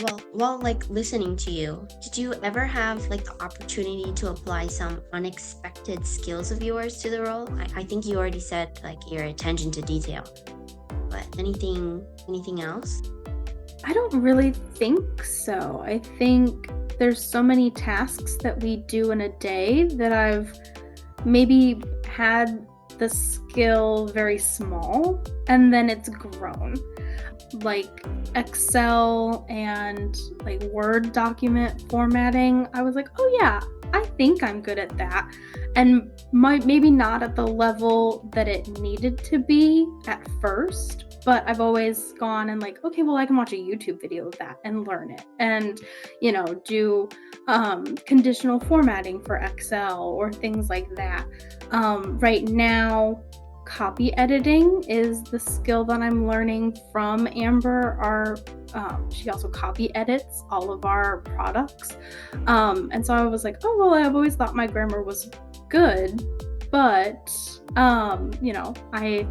Well, while like listening to you, did you ever have like the opportunity to apply some unexpected skills of yours to the role? I think you already said like your attention to detail, but anything else? I don't really think so. I think there's so many tasks that we do in a day that I've maybe had the skill very small and then it's grown. Like Excel and like Word document formatting, I was like, oh yeah, I think I'm good at that. And maybe not at the level that it needed to be at first, but I've always gone and like, okay, well, I can watch a YouTube video of that and learn it and, do conditional formatting for Excel or things like that. Right now, copy editing is the skill that I'm learning from Amber. She also copy edits all of our products. And so I was like, oh, well, I've always thought my grammar was good, but, I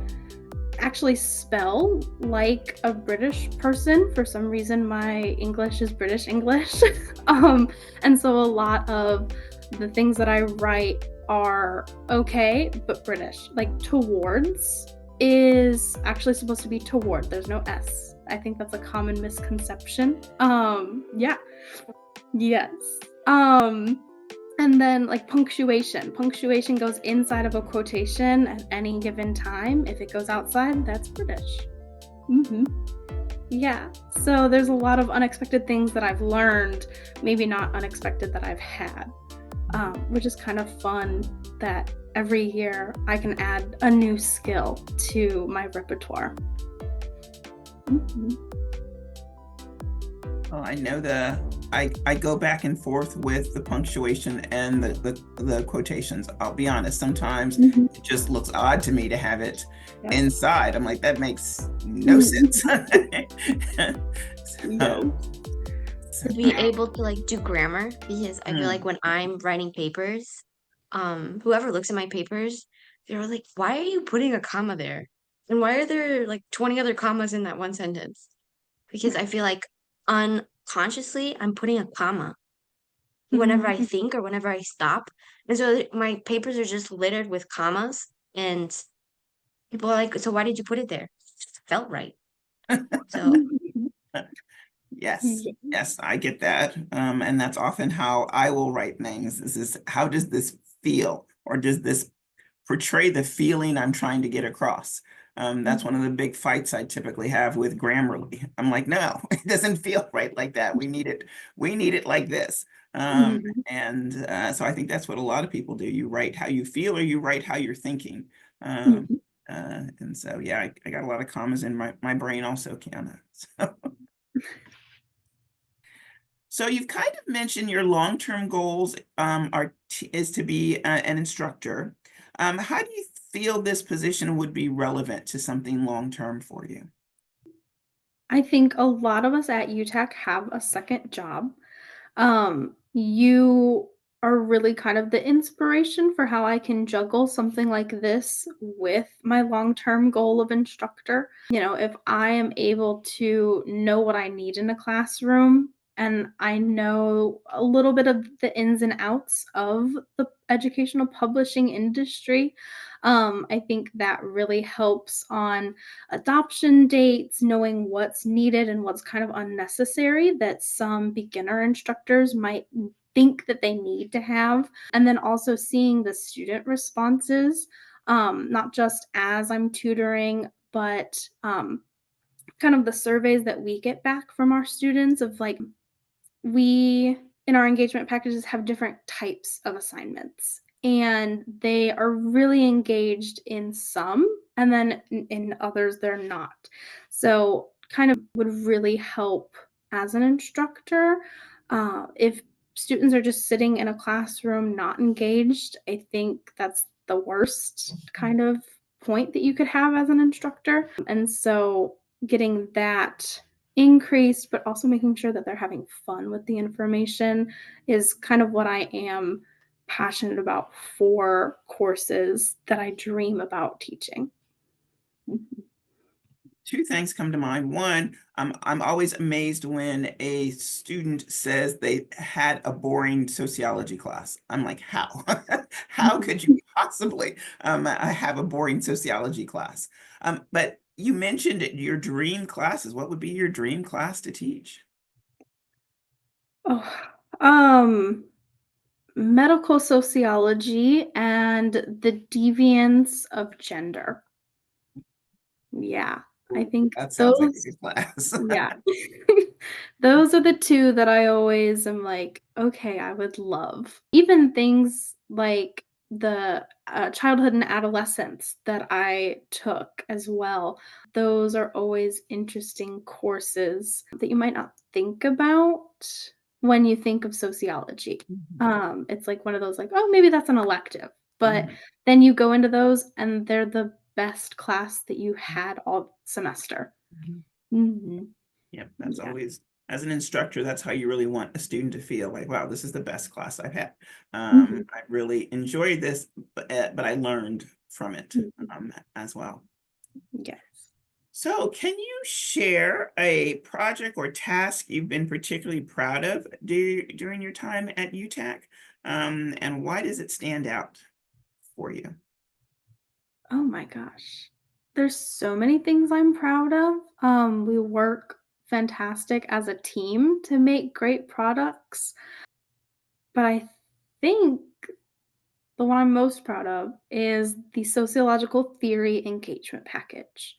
actually spell like a British person. For some reason, my English is British English. And so a lot of the things that I write are okay, but British. Like towards is actually supposed to be toward. There's no S. I think that's a common misconception. Yeah. Yes. And then like punctuation. Punctuation goes inside of a quotation at any given time. If it goes outside, that's British. Yeah. So there's a lot of unexpected things that I've learned, maybe not unexpected that I've had, which is kind of fun that every year I can add a new skill to my repertoire. Well, I know I go back and forth with the punctuation and the quotations. I'll be honest, sometimes it just looks odd to me to have it inside. I'm like, that makes no sense. To be able to like do grammar, because I feel like when I'm writing papers, whoever looks at my papers, they're like, why are you putting a comma there? And why are there like 20 other commas in that one sentence? Because I feel like unconsciously I'm putting a comma whenever I think or whenever I stop. And so my papers are just littered with commas and people are like, so why did you put it there? It just felt right. So Yes, I get that. And that's often how I will write things. This is, how does this feel? Or does this portray the feeling I'm trying to get across? That's one of the big fights I typically have with Grammarly. I'm like, no, it doesn't feel right like that. We need it like this. And so I think that's what a lot of people do. You write how you feel or you write how you're thinking. And so, yeah, I got a lot of commas in my brain also, Kiana. So you've kind of mentioned your long-term goals is to be an instructor. How do you feel this position would be relevant to something long-term for you? I think a lot of us at UTAC have a second job. You are really kind of the inspiration for how I can juggle something like this with my long-term goal of instructor. If I am able to know what I need in a classroom and I know a little bit of the ins and outs of the educational publishing industry, I think that really helps on adoption dates, knowing what's needed and what's kind of unnecessary that some beginner instructors might think that they need to have. And then also seeing the student responses, not just as I'm tutoring, but kind of the surveys that we get back from our students of like, we in our engagement packages have different types of assignments and they are really engaged in some and then in others they're not. So kind of would really help as an instructor. If students are just sitting in a classroom not engaged, I think that's the worst kind of point that you could have as an instructor. And so getting that increased, but also making sure that they're having fun with the information is kind of what I am passionate about for courses that I dream about teaching. Two things come to mind. One, I'm always amazed when a student says they had a boring sociology class. I'm like, how? How Mhm. could you possibly have a boring sociology class? But you mentioned your dream classes. What would be your dream class to teach? Oh, um, medical sociology and the deviance of gender. Yeah, I Ooh, think that sounds like a those good class. yeah. Those are the 2 that I always am like, "Okay, I would love." Even things like the, childhood and adolescence that I took as well. Those are always interesting courses that you might not think about when you think of sociology. Mhm, It's like one of those like, "Oh, maybe that's an elective." But mhm, then you go into those and they're the best class that you had all semester. mhm. Mhm. Yeah, that's Yeah. always, as an instructor, that's how you really want a student to feel like, wow, this is the best class I've had. Mhm. I really enjoyed this, but I learned from it Mhm. as well. Yes. So, can you share a project or task you've been particularly proud of during your time at UTAC? And why does it stand out for you? Oh my gosh. There's so many things I'm proud of. We work fantastic as a team to make great products, but I think the one I'm most proud of is the sociological theory engagement package.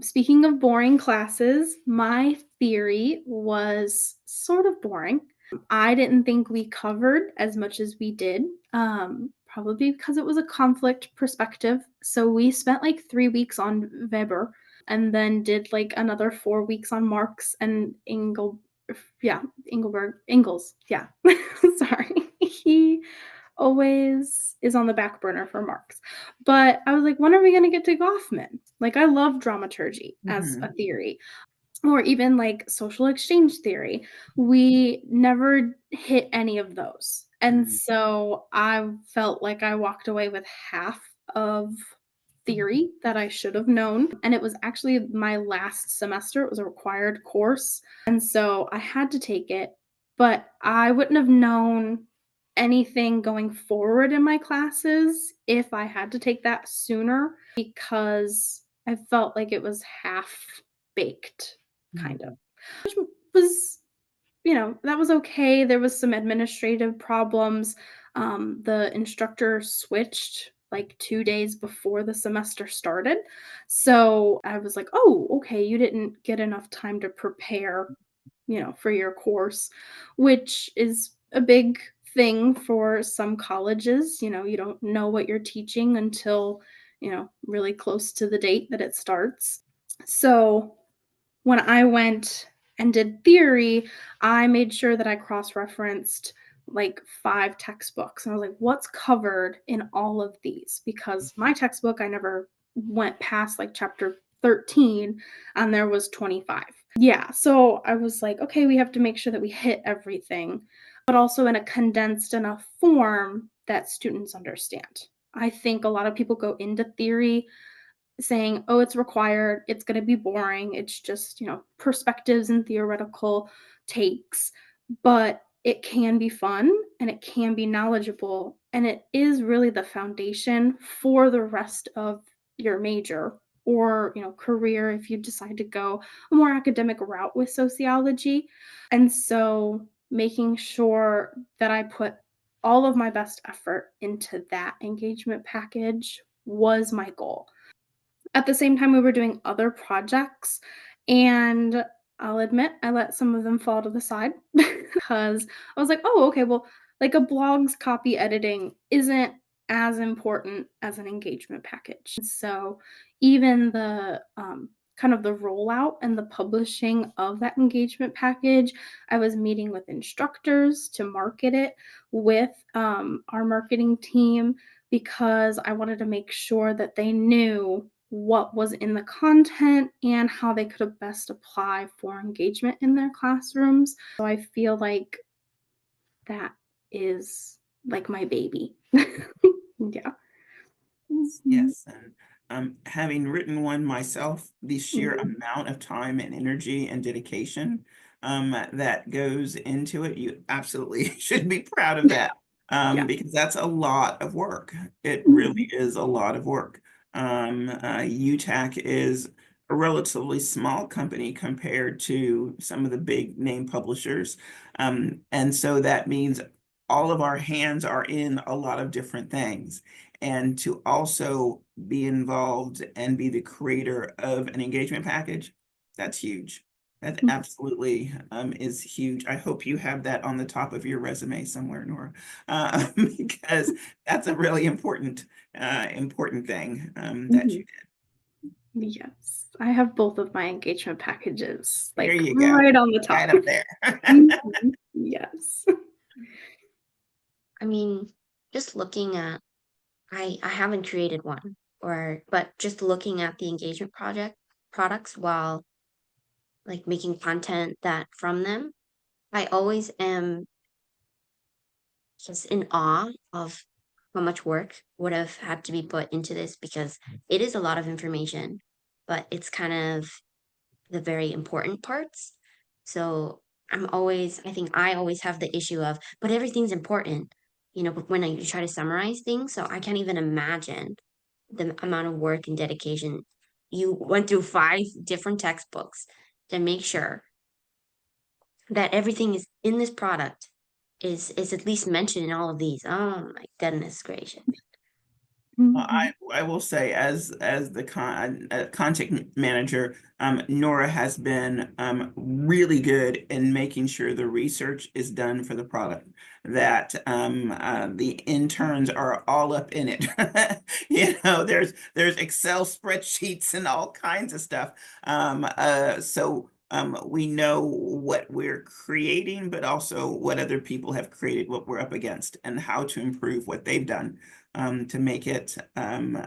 Speaking of boring classes, my theory was sort of boring. I didn't think we covered as much as we did, probably because it was a conflict perspective. So we spent like 3 weeks on Weber and then did like another 4 weeks on Marx and yeah, Engels. Yeah. Sorry. He always is on the back burner for Marx. But I was like, when are we going to get to Goffman? Like, I love dramaturgy as a Mhm, theory, or even like social exchange theory. We never hit any of those. And mhm, so I felt like I walked away with half of mhm, theory that I should have known. And it was actually my last semester, it was a required course. And so I had to take it, but I wouldn't have known anything going forward in my classes if I had to take that sooner because I felt like it was half baked, kind of. mhm, Which was, that was okay. There was some administrative problems. The instructor switched like 2 days before the semester started. So I was like, "Oh, okay, you didn't get enough time to prepare, for your course," which is a big thing for some colleges. You don't know what you're teaching until, really close to the date that it starts. So when I went and did theory, I made sure that I cross referenced like 5 textbooks. And I was like, what's covered in all of these? Because my textbook, I never went past like chapter 13 and there was 25. Yeah. So I was like, okay, we have to make sure that we hit everything, but also in a condensed enough form that students understand. I think a lot of people go into theory saying, "Oh, it's required, it's gonna be boring, it's just, perspectives and theoretical takes," but it can be fun and it can be knowledgeable, and it is really the foundation for the rest of your major or, career if you decide to go a more academic route with sociology. And so making sure that I put all of my best effort into that engagement package was my goal. At the same time, we were doing other projects, and I'll admit I let some of them fall to the side because I was like, "Oh, okay, well, like a blog's copy editing isn't as important as an engagement package." So even the kind of the rollout and the publishing of that engagement package, I was meeting with instructors to market it with our marketing team because I wanted to make sure that they knew what was in the content and how they could have best apply for engagement in their classrooms. So I feel like that is like my baby. Yeah. Mhm. yes. Having written one myself, the sheer Mhm. amount of time and energy and dedication that goes into it, you absolutely should be proud of that, Yeah. because that's a lot of work. It Mhm. really is a lot of work. UTAC is a relatively small company compared to some of the big name publishers. And so that means all of our hands are in a lot of different things. And to also be involved and be the creator of an engagement package, that's huge. That Mhm. absolutely is huge. I hope you have that on the top of your resume somewhere, Nora, because that's a really important thing that you Mhm. Yes, I have both of my engagement packages, did. There like, you go, right on the right top. up there. Mhm. Yes. I mean, just looking at, I haven't created one, but just looking at the engagement project products while like making content that from them, I always am just in awe of how much work would have had to be put into this because it is a lot of information, but it's kind of the very important parts. So I think I always have the issue of, but everything's important, but when you try to summarize things, so I can't even imagine the amount of work and dedication. You went through 5 different textbooks to make sure that everything is in this product is at least mentioned in all of these. Oh my goodness gracious. Well, Mhm. I will say, as the content manager, Nora has been really good in making sure the research is done for the product. That the interns are all up in it. There's Excel spreadsheets and all kinds of stuff. So we know what we're creating, but also what other people have created, what we're up against, and how to improve what they've done to make it to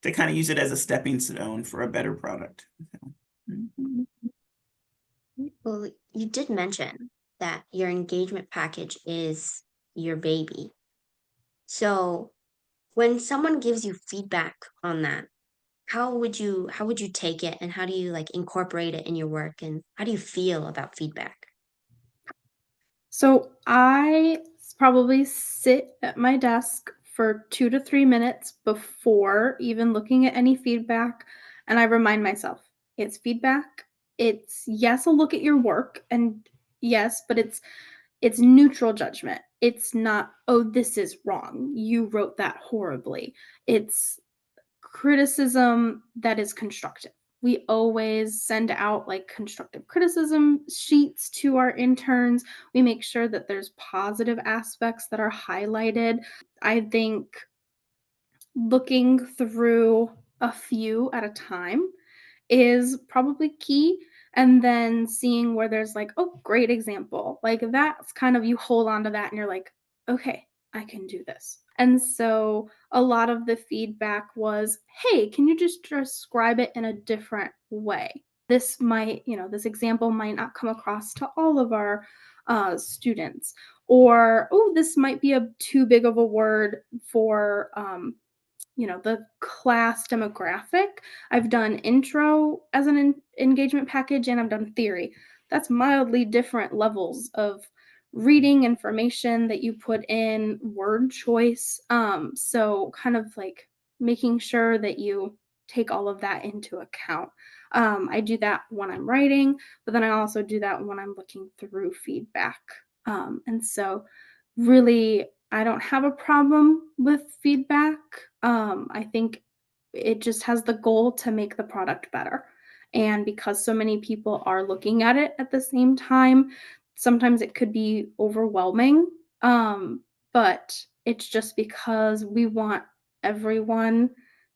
kind of use it as a stepping stone for a better product. Mhm. Well, you did mention that your engagement package is your baby. So when someone gives you feedback on that, how would you take it and how do you like incorporate it in your work and how do you feel about feedback? So I probably sit at my desk for 2 to 3 minutes before even looking at any feedback, and I remind myself, it's feedback. It's yes, I'll look at your work and yes, but it's neutral judgment. It's not, "Oh, this is wrong. You wrote that horribly." It's criticism that is constructive. We always send out like constructive criticism sheets to our interns. We make sure that there's positive aspects that are highlighted. I think looking through a few at a time is probably key. And then seeing where there's like, oh, great example. Like that's kind of you hold on to that and you're like, okay, I can do this. And so a lot of the feedback was, hey, can you just describe it in a different way? This might, this example might not come across to all of our students. Or, oh, this might be a too big of a word for the class demographic. I've done intro as an engagement package and I've done theory. That's mildly different levels of reading information that you put in, word choice. So kind of like making sure that you take all of that into account. I do that when I'm writing, but then I also do that when I'm looking through feedback. And so really I don't have a problem with feedback. I think it just has the goal to make the product better. And because so many people are looking at it at the same time, sometimes it could be overwhelming. But it's just because we want everyone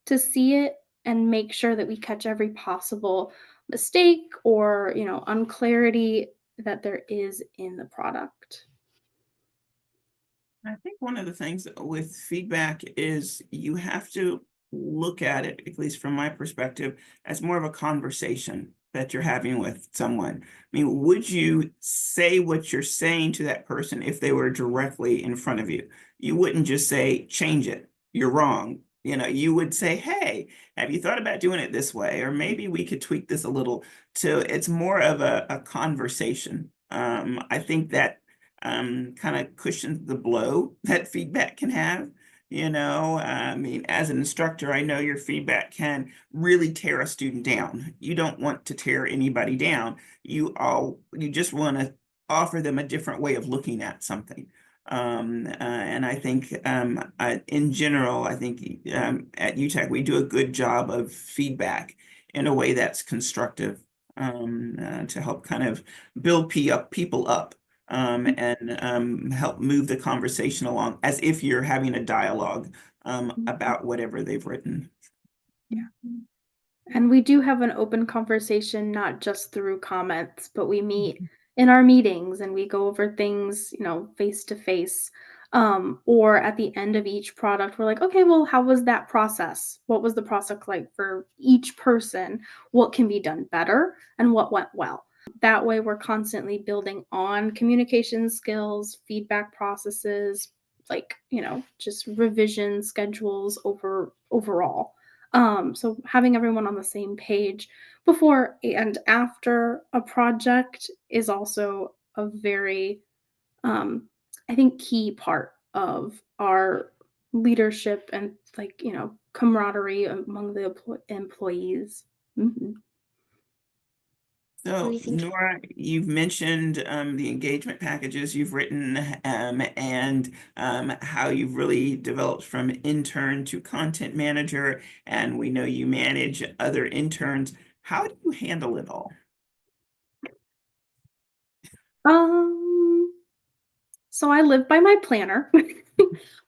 to see it and make sure that we catch every possible mistake or, unclarity that there is in the product. I think one of the things with feedback is you have to look at it, at least from my perspective, as more of a conversation that you're having with someone. I mean, would you say what you're saying to that person if they were directly in front of you? You wouldn't just say, change it, you're wrong. you would say, hey, have you thought about doing it this way? Or maybe we could tweak this a little. So it's more of a conversation. I think that kind of cushions the blow that feedback can have. I mean, as an instructor, I know your feedback can really tear a student down. You don't want to tear anybody down. You just want to offer them a different way of looking at something. And I think in general, I think at UTAC, we do a good job of feedback in a way that's constructive to help kind of build people up and help move the conversation along as if you're having a dialogue about whatever they've written. Yeah. And we do have an open conversation, not just through comments, but we meet in our meetings and we go over things, face to face. Or at the end of each product, we're like, okay, well, how was that process? What was the process like for each person? What can be done better and what went well? That way, we're constantly building on communication skills, feedback processes, just revision schedules overall. So having everyone on the same page before and after a project is also a very, I think, key part of our leadership and camaraderie among the employees. Mhm. What do So, you think? Nora, you've mentioned the engagement packages you've written and how you've really developed from intern to content manager, and we know you manage other interns. How do you handle it all? Um, so I live by my planner.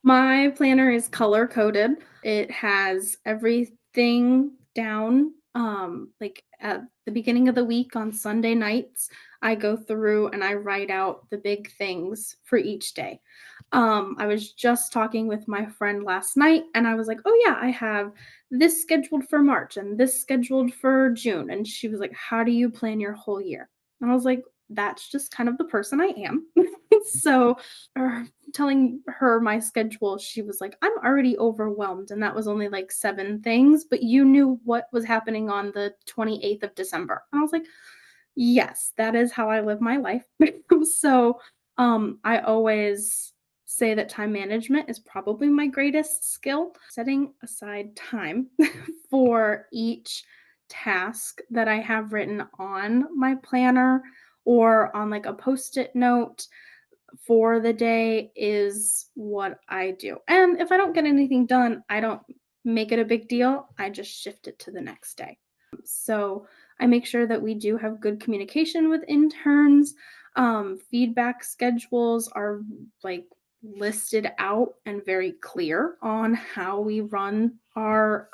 My planner is color coded. It has everything down. Like at the beginning of the week on Sunday nights, I go through and I write out the big things for each day. I was just talking with my friend last night and I was like, "Oh yeah, I have this scheduled for March and this scheduled for June." And she was like, "How do you plan your whole year?" And I was like, "That's just kind of the person I am." So, telling her my schedule, she was like, "I'm already overwhelmed." And that was only like 7 things, but you knew what was happening on the 28th of December. And I was like, yes, that is how I live my life. So, I always say that time management is probably my greatest skill. Setting aside time for each task that I have written on my planner or on like a post-it note for the day is what I do. And if I don't get anything done, I don't make it a big deal. I just shift it to the next day. So I make sure that we do have good communication with interns. Feedback schedules are like listed out and very clear on how we run our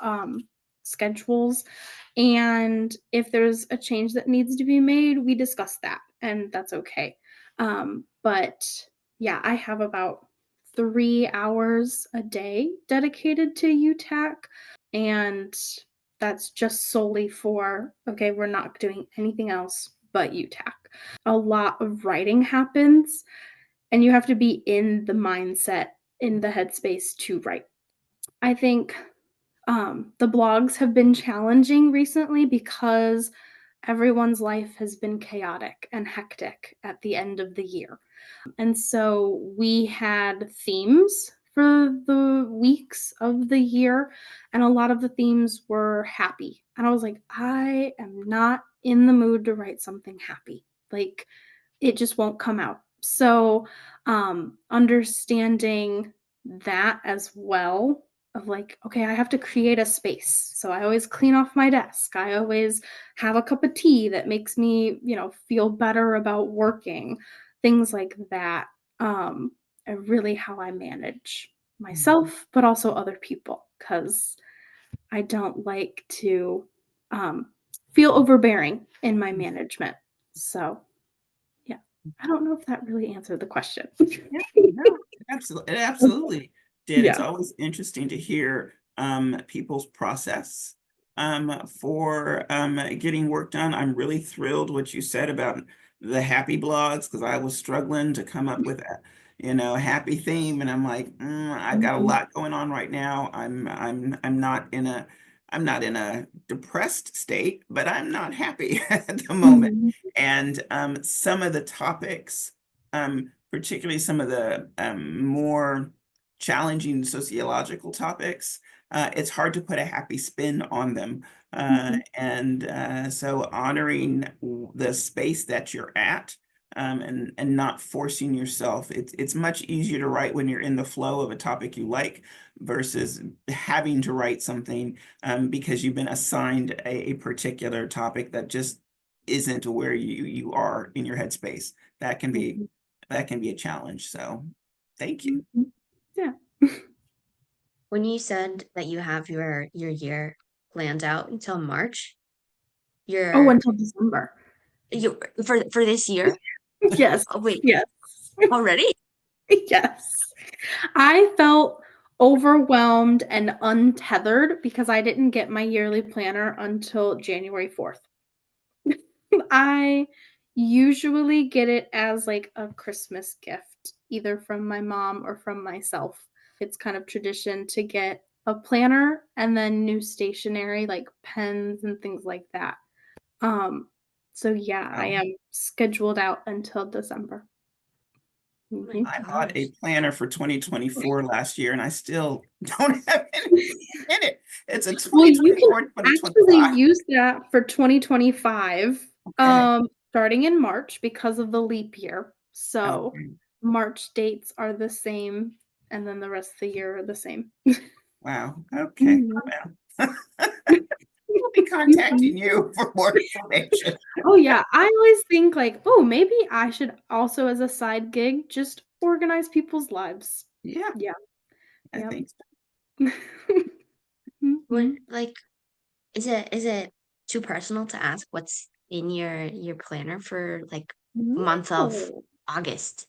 schedules. And if there's a change that needs to be made, we discuss that, and that's okay. But yeah, I have about 3 hours a day dedicated to UTAC. And that's just solely for, okay, we're not doing anything else but UTAC. A lot of writing happens, and you have to be in the mindset, in the headspace to write. I think the blogs have been challenging recently because everyone's life has been chaotic and hectic at the end of the year. And so we had themes for the weeks of the year, and a lot of the themes were happy. And I was like, I am not in the mood to write something happy. Like, it just won't come out. So, understanding that as well of like, okay, I have to create a space. So I always clean off my desk. I always have a cup of tea that makes me, feel better about working. Things like that are really how I manage myself, but also other people because I don't like to feel overbearing in my management. So, yeah, I don't know if that really answered the question. Yeah, no, absolutely, it absolutely did. It's Yeah. always interesting to hear people's process for getting work done. I'm really thrilled what you said about the happy blogs because I was struggling to come up with happy theme. And I'm like, I've got a lot going on right now. I'm not in a depressed state, but I'm not happy at the moment. Mhm. And some of the topics, particularly some of the more challenging sociological topics, it's hard to put a happy spin on them. So honoring the space that you're at, and not forcing yourself. It's much easier to write when you're in the flow of a topic you like versus having to write something because you've been assigned a particular topic that just isn't where you are in your headspace. That can be a challenge. So thank you. Yeah. When you said that you have your year planned out until March, Oh, your until December. you for this year? Yes. Oh, wait, Yes. already? Yes. I felt overwhelmed and untethered because I didn't get my yearly planner until January 4th. I usually get it as like a Christmas gift, either from my mom or from myself. It's kind of tradition to get a planner and then new stationery like pens and things like that. Um, so yeah, I Oh, am scheduled out until December. Oh my Mhm. I bought a gosh. planner for 2024 last year and I still don't have anything in it. It's a Well, you can 2024, actually 2025. use that for 2025, Okay. starting in March because of the leap year. So Okay. March dates are the same, and then the rest of the year are the same. Wow. Okay. Mhm. Well, we'll be Mhm. contacting you for more information. Oh, yeah, I always think like, "Oh, maybe I should also, as a side gig, just organize people's lives." Yeah, Yeah, I yep. think so. What Mhm. like is it too personal to ask what's in your planner for like month of No. August?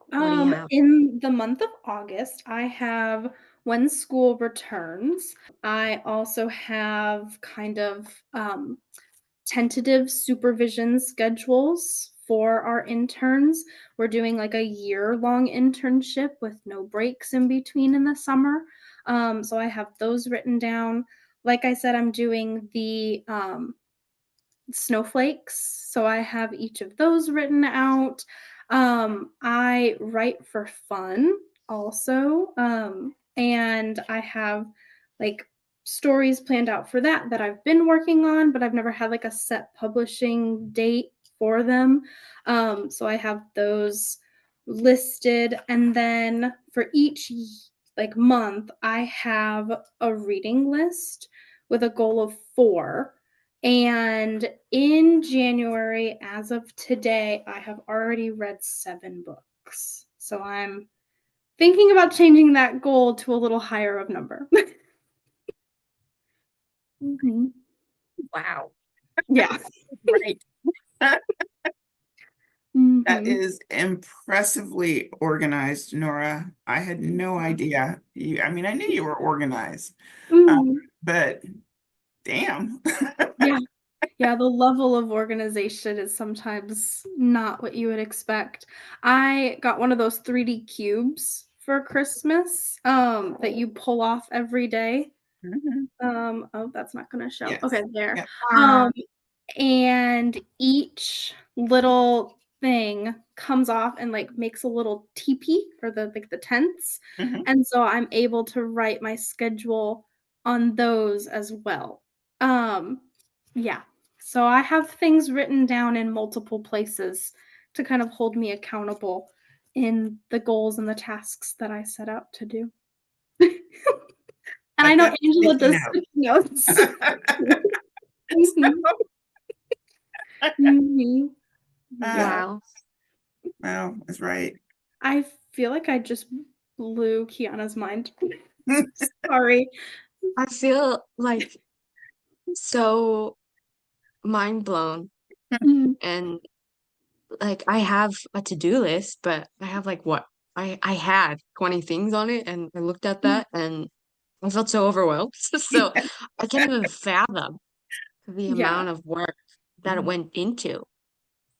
What do you have? In the month of August, I have when school returns. I also have kind of tentative supervision schedules for our interns. We're doing like a year-long internship with no breaks in between in the summer. So I have those written down. Like I said, I'm doing the snowflakes. So I have each of those written out. I write for fun also. And I have like stories planned out for that I've been working on, but I've never had like a set publishing date for them. So I have those listed. And then for each like month, I have a reading list with a goal of 4, and in January, as of today, I have already read 7 books. So I'm thinking about changing that goal to a little higher of number. Mhm. Wow. Yeah. Right. That Mhm. is impressively organized, Nora. I had no idea. I mean, I knew you were organized, um, Mhm. but damn. Yeah. Yeah, the level of organization is sometimes not what you would expect. I got one of those 3D cubes for Christmas, that you pull off every day. Mhm. Oh, that's not gonna show. Okay, Yes. there. Yep. Um, and each little thing comes off and, like, makes a little teepee for the tents, Mhm. and so I'm able to write my schedule on those as well. Um, yeah. So I have things written down in multiple places to kind of hold me accountable in the goals and the tasks that I set out to do. And A I know good Angela sticky does note. sticky notes. Mhm, mhm. Ah, Yeah. Wow. well, that's right. I feel like I just blew Kiana's mind. Sorry. I feel like so mind blown, Mhm, and like I have a to-do list, but I have like what I had 20 things on it, and I looked at mhm. that and I felt so overwhelmed. So I can't even fathom the Yeah. amount of work that it Mhm. went into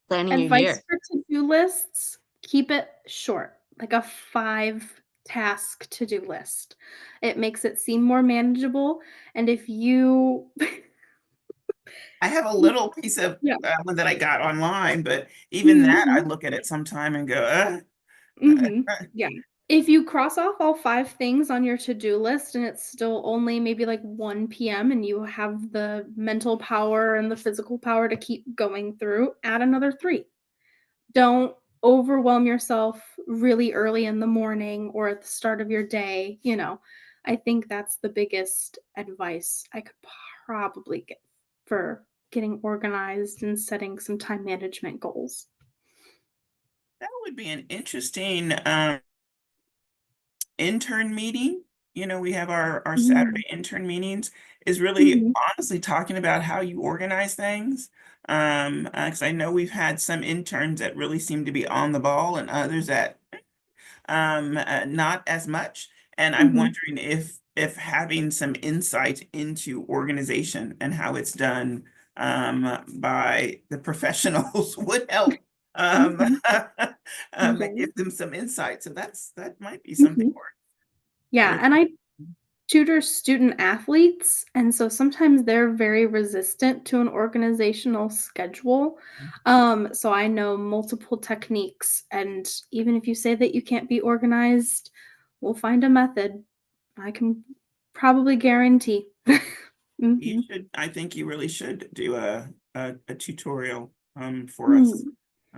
planning your Advice year. for to-do lists, Keep it short, like a 5-task to-do list. It makes it seem more manageable, and if you I have a little piece of Yeah. one that I got online, but even Mhm, that, I mhm. look at it sometime and go, Mhm. Yeah. If you cross off all 5 things on your to-do list and it's still only maybe like 1 PM and you have the mental power and the physical power to keep going through, add another 3. Don't overwhelm yourself really early in the morning or at the start of your day, you know. I think that's the biggest advice I could probably give for getting organized and setting some time management goals. that would be an interesting intern meeting. You know, we have our Mm, Saturday intern meetings, is really mhm, honestly talking about how you organize things. 'Cause I know we've had some interns that really seem to be on the ball and others that not as much. And I'm mhm, wondering if having some insight into organization and how it's done by the professionals would help mhm. give Yes. them some insight. So that might be something Mhm. Yeah, worth. and I tutor student athletes, and so sometimes they're very resistant to an organizational schedule. So I know multiple techniques, and even if you say that you can't be organized, we'll find a method. I can probably guarantee. You Mhm. should, I think you really should do a tutorial for us.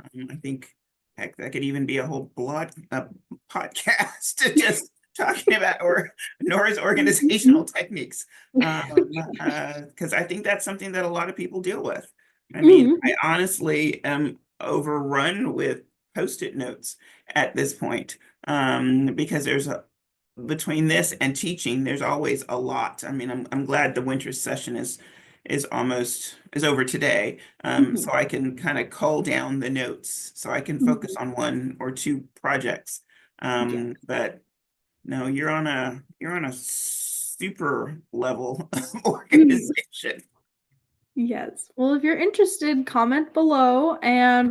Mm. I think heck that could even be a whole podcast just talking about or Nora's organizational Mhm. techniques. Because I think that's something that a lot of people deal with. I mean, Mhm. I honestly am overrun with post-it notes at this point. Because there's a between this and teaching, there's always a lot. I mean, I'm glad the winter session is over today, Mhm. so I can kind of cull down the notes, so I can focus Mhm. on one or two projects. Yeah. But no, you're on a super level of Mhm. organization. Yes. Well, if you're interested, comment below and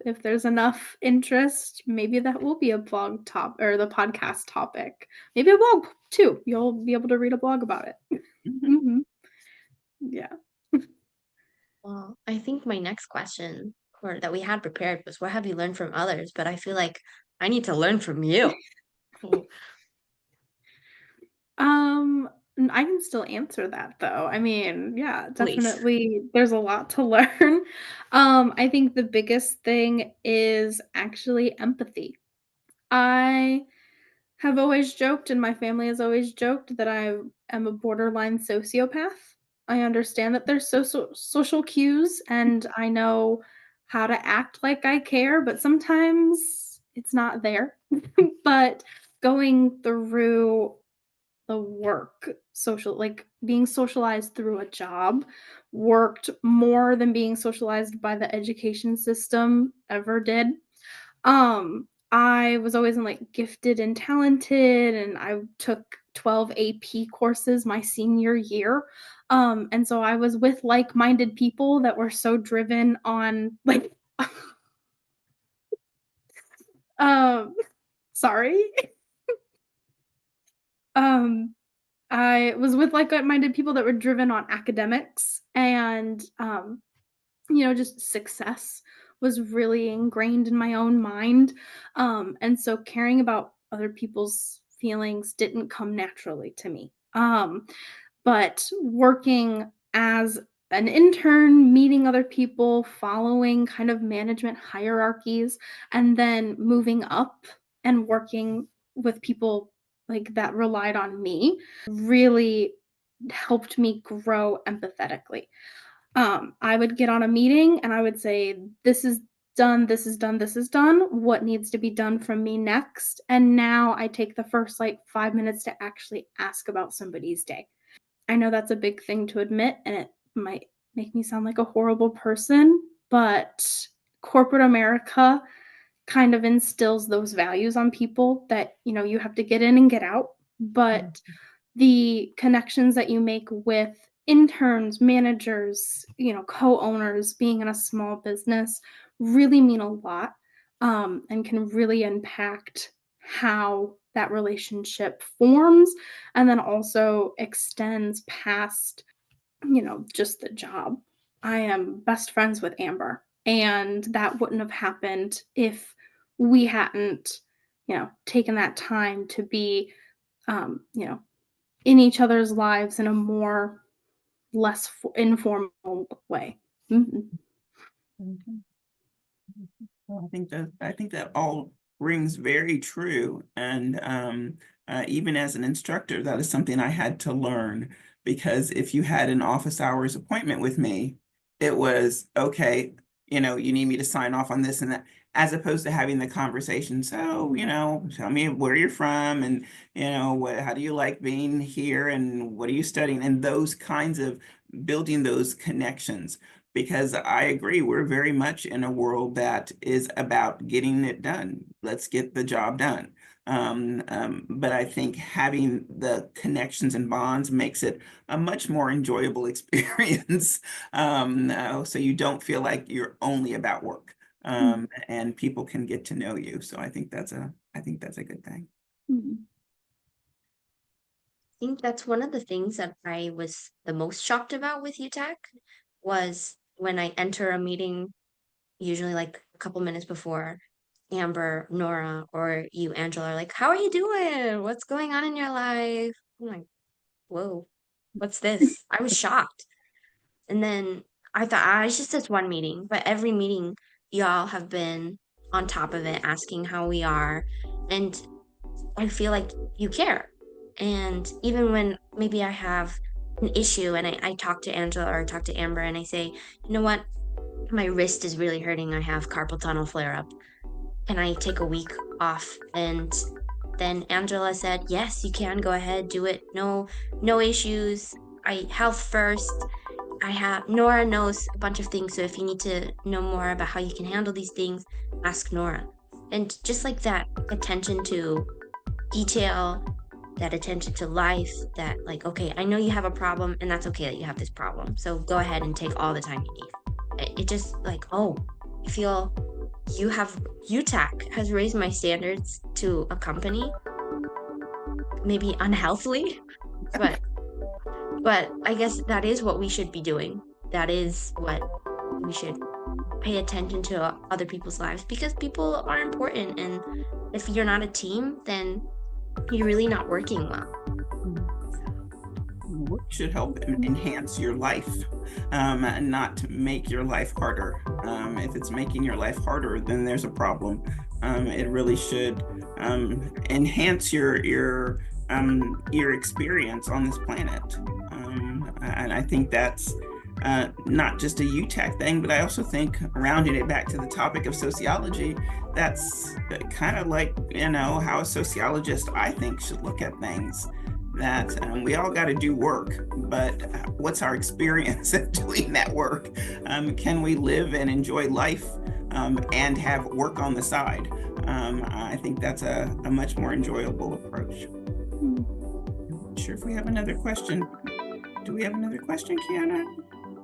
if there's enough interest, maybe that will be a blog top or the podcast topic. Maybe a blog too. You'll be able to read a blog about it. Mhm. Mhm. Yeah. Well, I think my next question or that we had prepared was what have you learned from others? But I feel like I need to learn from you. Oh, I can still answer that though. I mean, yeah, please. definitely there's a lot to learn. I think the biggest thing is actually empathy. I have always joked, and my family has always joked that I am a borderline sociopath. I understand that there's social cues, and I know how to act like I care, but sometimes it's not there. But going through the work, being socialized through a job, worked more than being socialized by the education system ever did. I was always in, like, gifted and talented, and I took 12 AP courses my senior year, and so I was with like-minded people that were so driven on, like um, sorry. Um, I was with like-minded people that were driven on academics and, just success was really ingrained in my own mind. And so caring about other people's feelings didn't come naturally to me. But working as an intern, meeting other people, following kind of management hierarchies, and then moving up and working with people like that relied on me really helped me grow empathetically. I would get on a meeting and I would say, "This is done, this is done, this is done. What needs to be done from me next?" And now I take the first like 5 minutes to actually ask about somebody's day. I know that's a big thing to admit, and it might make me sound like a horrible person, but corporate America kind of instills those values on people that, you have to get in and get out. But the connections that you make with interns, managers, co-owners, being in a small business really mean a lot. and can really impact how that relationship forms and then also extends past, just the job. I am best friends with Amber, and that wouldn't have happened if we hadn't, taken that time to be, in each other's lives in a more less informal way. Mhm. Mhm. Well, I think that all rings very true. And even as an instructor, that is something I had to learn, because if you had an office hours appointment with me, it was okay, you need me to sign off on this and that, as opposed to having the conversation. So, tell me where you're from, and how do you like being here, and what are you studying, and those kinds of building those connections, because I agree, we're very much in a world that is about getting it done. Let's get the job done. But I think having the connections and bonds makes it a much more enjoyable experience. So you don't feel like you're only about work, and people can get to know you. So I think that's a good thing. Mhm. I think that's one of the things that I was the most shocked about with UTAC was when I enter a meeting, usually like a couple minutes before, Amber, Nora, or you, Angela, are like, "How are you doing? What's going on in your life?" I'm like, "Whoa, what's this?" I was shocked. And then I thought, it's just this one meeting, but every meeting, y'all have been on top of it, asking how we are. And I feel like you care. And even when maybe I have an issue and I talk to Angela or talk to Amber and I say, you know what, my wrist is really hurting. I have carpal tunnel flare up. And I take a week off. And then Angela said, yes, you can go ahead, do it. No issues. Health first. Nora knows a bunch of things. So if you need to know more about how you can handle these things, ask Nora. And just like that attention to detail, that attention to life, that like, okay, I know you have a problem and that's okay that you have this problem. So go ahead and take all the time you need. It just like, oh, I feel UTAC has raised my standards to a company, maybe unhealthily, but I guess that is what we should be doing. That is what we should pay attention to other people's lives, because people are important, and if you're not a team, then you're really not working well. Work should help enhance your life, and not make your life harder. If it's making your life harder, then there's a problem. It really should enhance your experience on this planet. And I think that's not just a UTAC thing, but I also think, rounding it back to the topic of sociology, that's kind of like, how a sociologist, I think, should look at things. That we all got to do work, but what's our experience of doing that work? Can we live and enjoy life, and have work on the side? I think that's a much more enjoyable approach. I'm not sure if we have another question. Do we have another question, Kiana?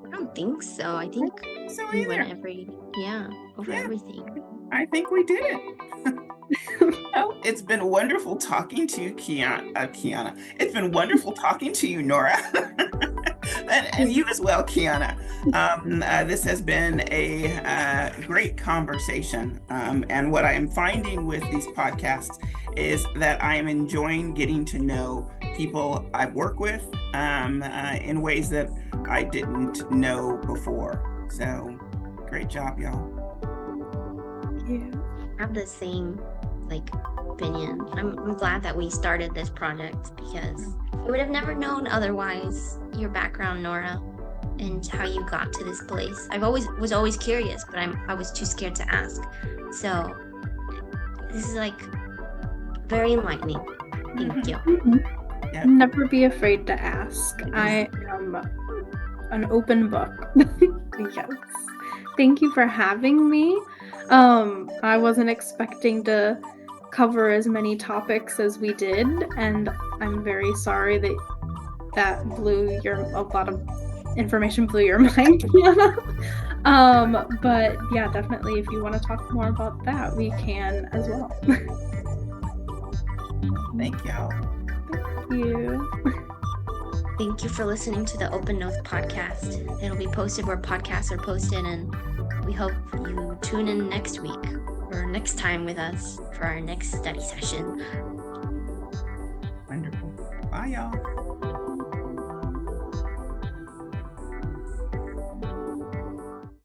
I don't think so. I think So we went either. over everything. I think we did it. Well, it's been wonderful talking to you, Kiana. It's been wonderful talking to you, Nora. and you as well, Kiana. This has been a great conversation. And what I am finding with these podcasts is that I am enjoying getting to know people I work with in ways that I didn't know before. So great job, y'all. Yeah. I have the same opinion. I'm glad that we started this project, because I would have never known otherwise your background, Nora, and how you got to this place. Was always curious, but I was too scared to ask. So this is very enlightening. Thank you. Yeah. Never be afraid to ask. I am an open book. Yes. Thank you for having me. I wasn't expecting to cover as many topics as we did, and I'm very sorry that blew a lot of information blew your mind. But yeah, definitely if you want to talk more about that, we can as well. Thank y'all. Thank you. Thank you for listening to the Open Notes podcast. It'll be posted where podcasts are posted, and we hope you tune in next week or next time with us for our next study session. Wonderful. Bye, y'all.